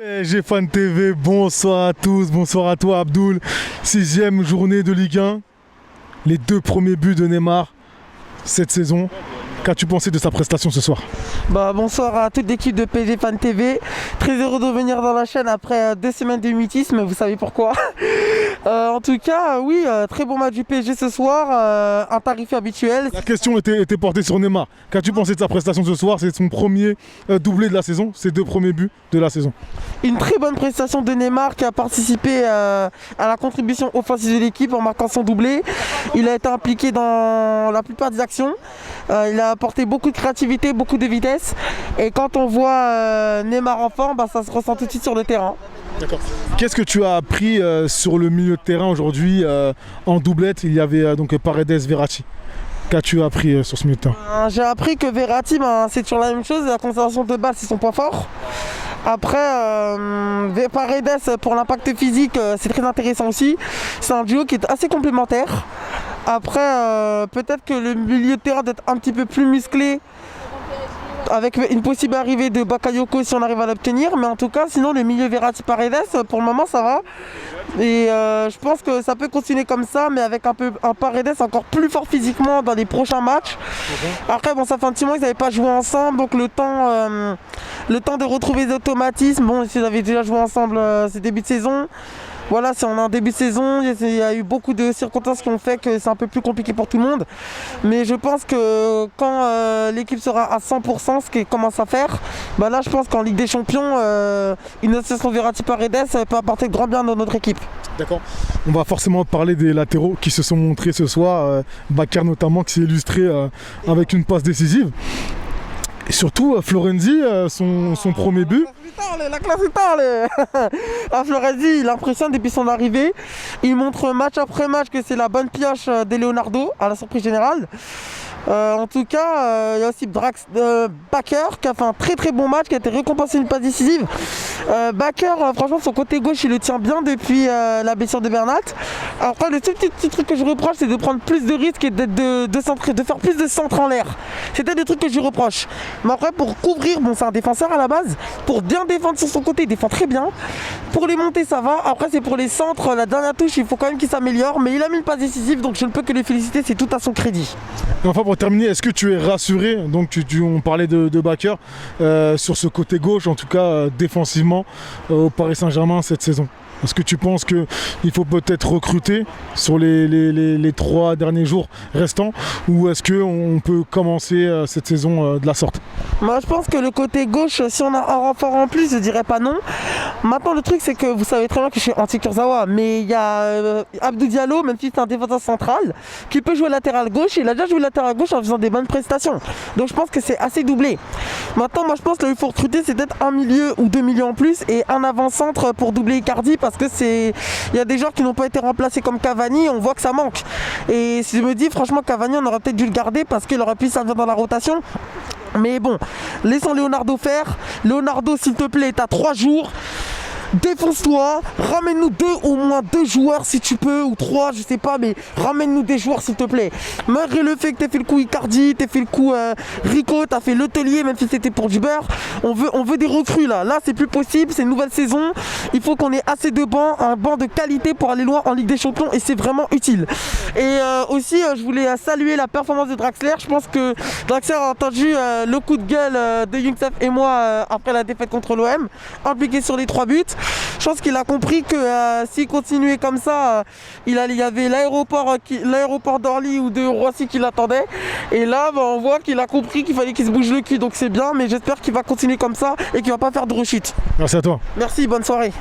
PSG Fan TV, bonsoir à tous, bonsoir à toi Abdoul. 6e journée de Ligue 1, les 2 premiers buts de Neymar cette saison. Qu'as-tu pensé de sa prestation ce soir? Bonsoir à toute l'équipe de PSG Fan TV. Très heureux de revenir dans la chaîne après 2 semaines de mutisme, vous savez pourquoi. En tout cas, oui, très bon match du PSG ce soir, un tarif habituel. La question était portée sur Neymar. Qu'as-tu pensé de sa prestation ce soir? C'est son premier doublé de la saison, ses 2 premiers buts de la saison. Une très bonne prestation de Neymar qui a participé à la contribution offensive de l'équipe en marquant son doublé. Il a été impliqué dans la plupart des actions. Il a apporté beaucoup de créativité, beaucoup de vitesse. Et quand on voit Neymar en forme, ça se ressent tout de suite sur le terrain. D'accord. Qu'est-ce que tu as appris sur le milieu de terrain aujourd'hui en doublette? Il y avait donc Paredes, Verratti. Qu'as-tu appris sur ce milieu de terrain? J'ai appris que Verratti, c'est toujours la même chose. La conservation de balle, c'est son point fort. Après, Paredes, pour l'impact physique, c'est très intéressant aussi. C'est un duo qui est assez complémentaire. Après, peut-être que le milieu de terrain doit être un petit peu plus musclé, avec une possible arrivée de Bakayoko si on arrive à l'obtenir. Mais en tout cas, sinon le milieu Verratti-Paredes, pour le moment ça va. Et je pense que ça peut continuer comme ça, mais avec un Paredes encore plus fort physiquement dans les prochains matchs. Après, ça fait un petit moment qu'ils n'avaient pas joué ensemble, donc le temps de retrouver les automatismes. Ils avaient déjà joué ensemble ces débuts de saison. Voilà, c'est en début de saison, il y a eu beaucoup de circonstances qui ont fait que c'est un peu plus compliqué pour tout le monde. Mais je pense que quand l'équipe sera à 100%, ce qu'elle commence à faire, là je pense qu'en Ligue des Champions, une association Verratti-Paredes peut apporter grand bien dans notre équipe. D'accord. On va forcément parler des latéraux qui se sont montrés ce soir, Bakker notamment qui s'est illustré avec une passe décisive. Et surtout Florenzi, son premier but. La classe est tard, Florenzi, il impressionne depuis son arrivée. Il montre match après match que c'est la bonne pioche de Leonardo, à la surprise générale. En tout cas, il y a aussi Bakker qui a fait un très très bon match, qui a été récompensé une passe décisive. Bakker, franchement, son côté gauche, il le tient bien depuis la blessure de Bernat. Après, le seul petit truc que je reproche, c'est de prendre plus de risques et de faire plus de centres en l'air. C'était des trucs que je lui reproche. Mais après, pour couvrir, c'est un défenseur à la base. Pour bien défendre sur son côté, il défend très bien. Pour les monter, ça va. Après, c'est pour les centres, la dernière touche, il faut quand même qu'il s'améliore. Mais il a mis une passe décisive, donc je ne peux que le féliciter, c'est tout à son crédit. Et enfin, pour terminer, est-ce que tu es rassuré? Donc on parlait de Bakker sur ce côté gauche, en tout cas défensivement au Paris Saint-Germain cette saison. Est-ce que tu penses qu'il faut peut-être recruter sur les 3 derniers jours restants, ou est-ce qu'on peut commencer cette saison de la sorte? Moi je pense que le côté gauche, si on a un renfort en plus, je dirais pas non. Maintenant le truc c'est que vous savez très bien que je suis anti-Kurzawa, mais il y a Abdou Diallo, même si c'est un défenseur central, qui peut jouer latéral gauche. Il a déjà joué latéral gauche en faisant des bonnes prestations. Donc je pense que c'est assez doublé. Maintenant moi je pense qu'il faut recruter, c'est peut-être un milieu ou 2 milieux en plus et un avant-centre pour doubler Icardi, parce que il y a des joueurs qui n'ont pas été remplacés comme Cavani, on voit que ça manque. Et si je me dis franchement Cavani, on aurait peut-être dû le garder parce qu'il aurait pu servir dans la rotation. Mais bon, laissons Leonardo faire. Leonardo, s'il te plaît, t'as 3 jours. Défonce-toi, ramène-nous au moins 2 joueurs si tu peux, ou 3, je sais pas, mais ramène-nous des joueurs s'il te plaît. Malgré le fait que t'aies fait le coup Icardi, t'aies fait le coup Rico, t'as fait l'hôtelier, même si c'était pour du beurre. On veut des recrues là. Là c'est plus possible, c'est une nouvelle saison. Il faut qu'on ait assez de bancs, un banc de qualité pour aller loin en Ligue des Champions, et c'est vraiment utile. Et aussi je voulais saluer la performance de Draxler. Je pense que Draxler a entendu le coup de gueule de Youssef et moi après la défaite contre l'OM, impliqué sur les 3 buts. Je pense qu'il a compris que s'il continuait comme ça, il y avait l'aéroport d'Orly ou de Roissy qui l'attendait. Et là, on voit qu'il a compris qu'il fallait qu'il se bouge le cul. Donc c'est bien, mais j'espère qu'il va continuer comme ça et qu'il va pas faire de rechute. Merci à toi. Merci, bonne soirée.